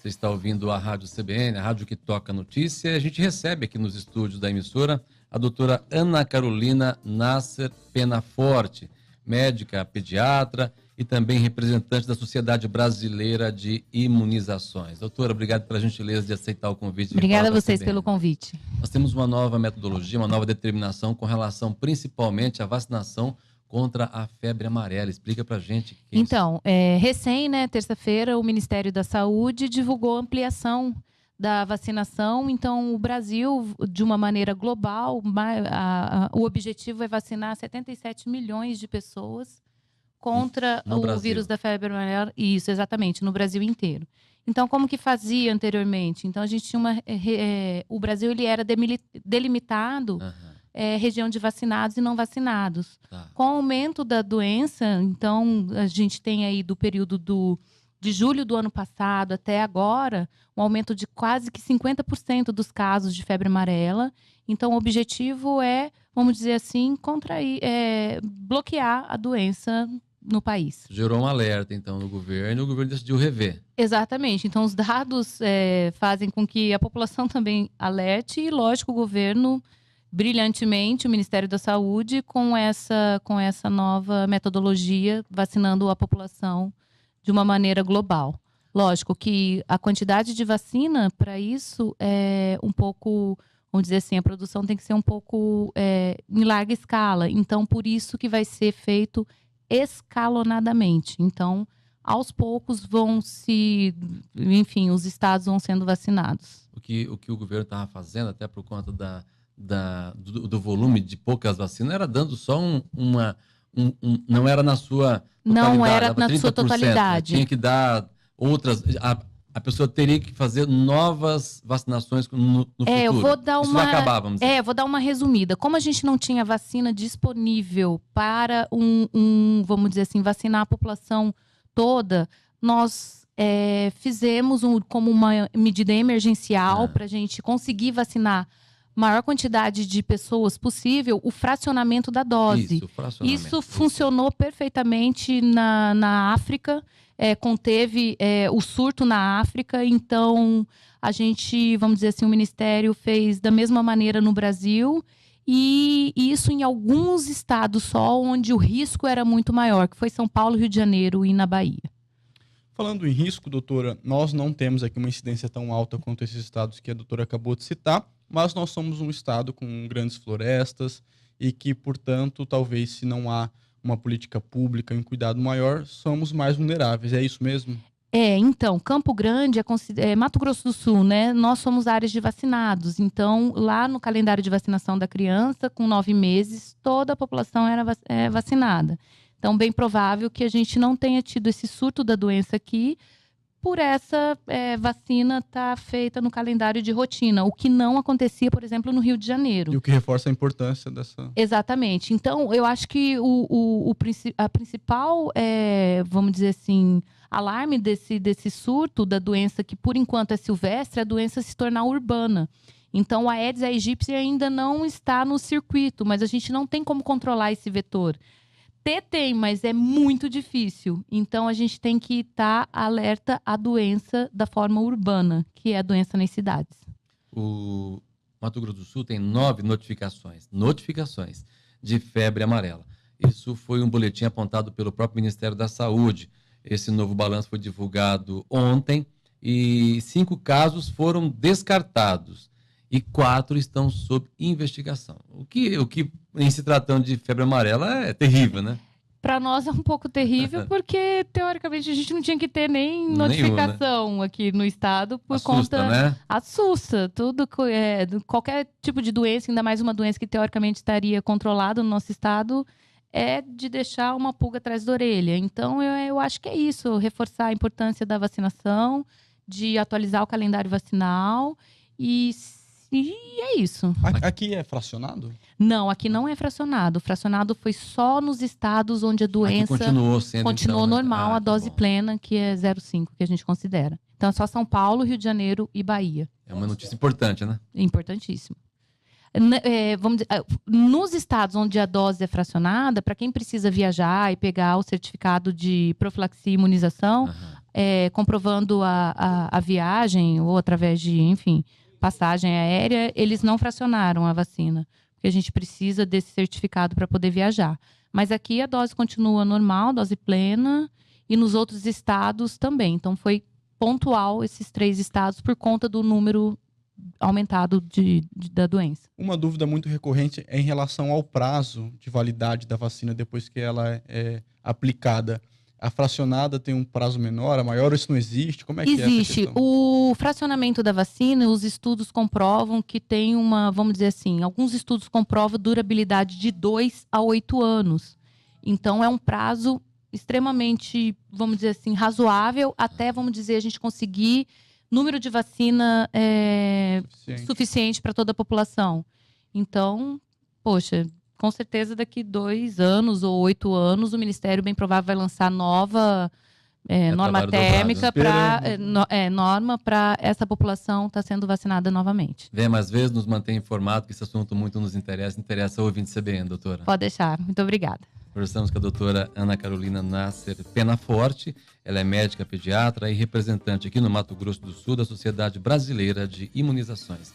Você está ouvindo a Rádio CBN, a rádio que toca notícia. A gente recebe aqui nos estúdios da emissora a doutora Ana Carolina Nasser Penaforte, médica pediatra e também representante da Sociedade Brasileira de Imunizações. Doutora, obrigado pela gentileza de aceitar o convite. Obrigada a vocês pelo convite. Nós temos uma nova metodologia, uma nova determinação com relação principalmente à vacinação contra a febre amarela. Explica pra gente. Então, terça-feira, o Ministério da Saúde divulgou a ampliação da vacinação. Então, o Brasil, de uma maneira global, o objetivo é vacinar 77 milhões de pessoas contra o vírus da febre amarela. Isso, exatamente, no Brasil inteiro. Então, como que fazia anteriormente? Então, a gente tinha o Brasil ele era delimitado região de vacinados e não vacinados. Tá. Com o aumento da doença, então, a gente tem aí do período de julho do ano passado até agora, um aumento de quase que 50% dos casos de febre amarela. Então, o objetivo é, vamos dizer assim, bloquear a doença no país. Gerou um alerta, então, no governo, e o governo decidiu rever. Exatamente. Então, os dados fazem com que a população também alerte e, lógico, o governo, brilhantemente, o Ministério da Saúde, com essa nova metodologia, vacinando a população de uma maneira global. Lógico que a quantidade de vacina para isso é um pouco, vamos dizer assim, a produção tem que ser um pouco em larga escala. Então, por isso que vai ser feito escalonadamente. Então, aos poucos os estados vão sendo vacinados. O que o governo estava fazendo, até por conta do volume de poucas vacinas, era dando só não era na sua totalidade. Não era na sua totalidade. Tinha que dar outras. A pessoa teria que fazer novas vacinações no futuro. Eu vou dar Isso vai acabar, vamos dizer. Eu vou dar uma resumida. Como a gente não tinha vacina disponível para vamos dizer assim, vacinar a população toda, nós fizemos como uma medida emergencial para a gente conseguir vacinar maior quantidade de pessoas possível, o fracionamento da dose. Isso funcionou perfeitamente na África, conteve o surto na África. Então, a gente, vamos dizer assim, o Ministério fez da mesma maneira no Brasil, e isso em alguns estados só, onde o risco era muito maior, que foi São Paulo, Rio de Janeiro e na Bahia. Falando em risco, doutora, nós não temos aqui uma incidência tão alta quanto esses estados que a doutora acabou de citar, mas nós somos um estado com grandes florestas e que, portanto, talvez se não há uma política pública em cuidado maior, somos mais vulneráveis. É isso mesmo? Então, Campo Grande Mato Grosso do Sul, né? Nós somos áreas de vacinados. Então, lá no calendário de vacinação da criança, com 9 meses, toda a população era vacinada. Então, bem provável que a gente não tenha tido esse surto da doença aqui, por essa vacina estar feita no calendário de rotina, o que não acontecia, por exemplo, no Rio de Janeiro. E o que reforça a importância dessa... Exatamente. Então, eu acho que a principal, vamos dizer assim, alarme desse surto da doença, que por enquanto é silvestre, é a doença se tornar urbana. Então, a Aedes aegypti ainda não está no circuito, mas a gente não tem como controlar esse vetor. Tem, mas é muito difícil. Então, a gente tem que estar alerta à doença da forma urbana, que é a doença nas cidades. O Mato Grosso do Sul tem 9 notificações de febre amarela. Isso foi um boletim apontado pelo próprio Ministério da Saúde. Esse novo balanço foi divulgado ontem e 5 casos foram descartados e 4 estão sob investigação. O que em se tratando de febre amarela é terrível, né? Para nós é um pouco terrível, porque teoricamente a gente não tinha que ter nem notificação aqui no estado por conta, né? Assusta tudo, qualquer tipo de doença, ainda mais uma doença que teoricamente estaria controlada no nosso estado, é de deixar uma pulga atrás da orelha. Então eu acho que é isso, reforçar a importância da vacinação, de atualizar o calendário vacinal e é isso. Aqui é fracionado? Não, aqui não é fracionado. O fracionado foi só nos estados onde a doença continuou normal, a dose plena, que é 0,5, que a gente considera. Então é só São Paulo, Rio de Janeiro e Bahia. É uma notícia importante, né? Importantíssimo. Vamos dizer, nos estados onde a dose é fracionada, para quem precisa viajar e pegar o certificado de profilaxia e imunização, comprovando a viagem ou através de, enfim, passagem aérea, eles não fracionaram a vacina, porque a gente precisa desse certificado para poder viajar. Mas aqui a dose continua normal, dose plena, e nos outros estados também. Então foi pontual esses 3 estados por conta do número aumentado da doença. Uma dúvida muito recorrente é em relação ao prazo de validade da vacina depois que ela é aplicada. A fracionada tem um prazo menor, a maior, ou isso não existe? Como é que é essa Existe. questão? O fracionamento da vacina, os estudos comprovam que tem vamos dizer assim, alguns estudos comprovam durabilidade de 2 a 8 anos. Então, é um prazo extremamente, vamos dizer assim, razoável, até, vamos dizer, a gente conseguir número de vacina suficiente para toda a população. Então, poxa, com certeza daqui 2 anos ou 8 anos, o Ministério bem provável vai lançar nova norma térmica norma para essa população estar sendo vacinada novamente. Vem mais vezes, nos mantém informado, que esse assunto muito nos interessa ao ouvinte CBN, doutora. Pode deixar. Muito obrigada. Conversamos com a doutora Ana Carolina Nasser Penaforte. Ela é médica pediatra e representante aqui no Mato Grosso do Sul da Sociedade Brasileira de Imunizações.